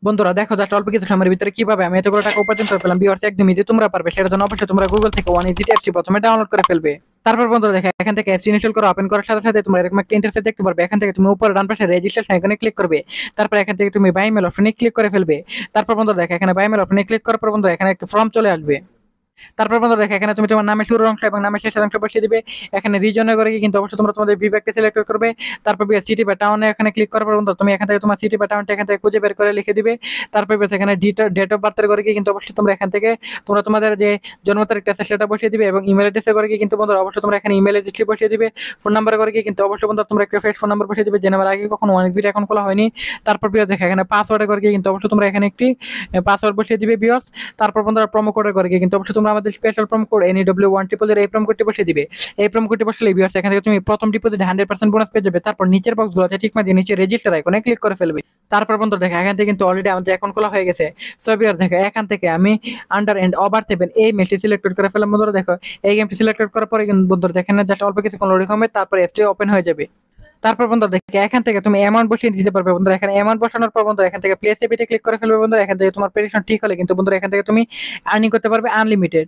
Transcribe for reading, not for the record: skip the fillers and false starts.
বন্ধুরা দেখো জাস্ট অল্প কিছু সময়ের ভিতরে কিভাবে আমি এতগুলো টাকা উপার্জন করে পেলাম। ভিউয়ার্স একদম ইজি, তোমরা পারবে। সেটার জন্য অবশ্যই তোমরা গুগল থেকে ওয়ান ইজি অ্যাপসটি প্রথমে ডাউনলোড করে ফেলবে। তারপর বন্ধুরা দেখো এখান থেকে অ্যাপস ইনস্টল করে ওপেন করার সাথে সাথে তোমরা এরকম একটা ইন্টারফেস দেখতে পারবে। এখান থেকে তুমি উপরে ডান পাশে রেজিস্ট্রেশন এখানে ক্লিক করবে। তারপর এখান থেকে তুমি বাই মেল অপশনে ক্লিক করে ফেলবে। তারপর বন্ধুরা দেখো এখানে বাই মেল অপশনে ক্লিক করার পর বন্ধুরা এখানে একটা ফর্ম চলে আসবে। তারপর বন্ধুরা দেখো এখানে তুমি তোমার নামের শুরুর অংশ এবং নামের শেষের অংশ বসিয়ে দিবে। এখানে রিজনে করে কিন্তু অবশ্যই তোমরা তোমাদের বিভাগকে সিলেক্ট করবে। তারপর সিটি বা টাউনে এখানে ক্লিক করার পর বন্ধুরা তুমি এখান থেকে তোমার সিটি বা টাউনটা এখান থেকে খুঁজে বের করে লিখে দিবে। তারপর এখানে ডেট অফ বার্থের করে কিন্তু অবশ্যই তোমরা এখান থেকে তোমরা তোমাদের যে জন্ম তারিখটা আছে সেটা বসিয়ে দিবে এবং ইমেল অ্যাড্রেসের করে কিন্তু বন্ধুরা অবশ্যই তোমরা এখানে ইমেল অ্যাড্রেসটি বসিয়ে দিবে। ফোন নাম্বার করে কিন্তু অবশ্যই বন্ধুরা তোমরা একটা ফ্রেশ ফোন নাম্বার বসিয়ে দিবে যে নাম্বার আগে কখনো অনেক ভিডিও এখন খোলা হয়নি। তারপর দেখো এখানে পাসওয়ার্ডে করে কিন্তু অবশ্যই তোমরা এখানে একটি পাসওয়ার্ড বসিয়ে দিবে ভিউয়ার্স। তারপর বন্ধুরা প্রোমো কোডের করে কিন্তু অবশ্যই তোমরা আমাদের স্পেশাল প্রোমো কোড NEW1 এর এই প্রোমো কোডটি বসিয়ে দিবে। এই প্রোমো কোডটি বসালে ভিউয়ার্স এখান থেকে তুমি প্রথম ডিপোজিটে 100% বোনাস পেয়ে যাবে। তারপর নিচের বক্সগুলোতে ঠিক মাঝে নিচে রেজিস্টার আইকনে ক্লিক করে ফেলবে। তারপর বন্ধুরা দেখো এখান থেকে কিন্তু অলরেডি আমাদের অ্যাকাউন্ট খোলা হয়ে গেছে। সো ভিউয়ার্স দেখো এখান থেকে আমি আন্ডার এন্ড ওভার 7 এই মেলটি সিলেক্ট করে ফেললাম। বন্ধুরা দেখো এই গেমটি সিলেক্ট করার পরে কিন্তু বন্ধুরা দেখেন না জাস্ট অল্প কিছুক্ষণ লোডিং হবে, তারপর অ্যাপটি ওপেন হয়ে যাবে। তারপর বন্ধুরা দেখো এখান থেকে তুমি অ্যামাউন্ট বসিয়ে দিতে পারবে। বন্ধুরা এখানে অ্যামাউন্ট বসানোর পর বন্ধুরা এখান থেকে প্লেস এপিতে ক্লিক করে ফেলবে। বন্ধুরা এখান থেকে তোমার প্রেডিকশন ঠিক হলে কিন্তু বন্ধুরা এখান থেকে তুমি আর্নিং করতে পারবে আনলিমিটেড।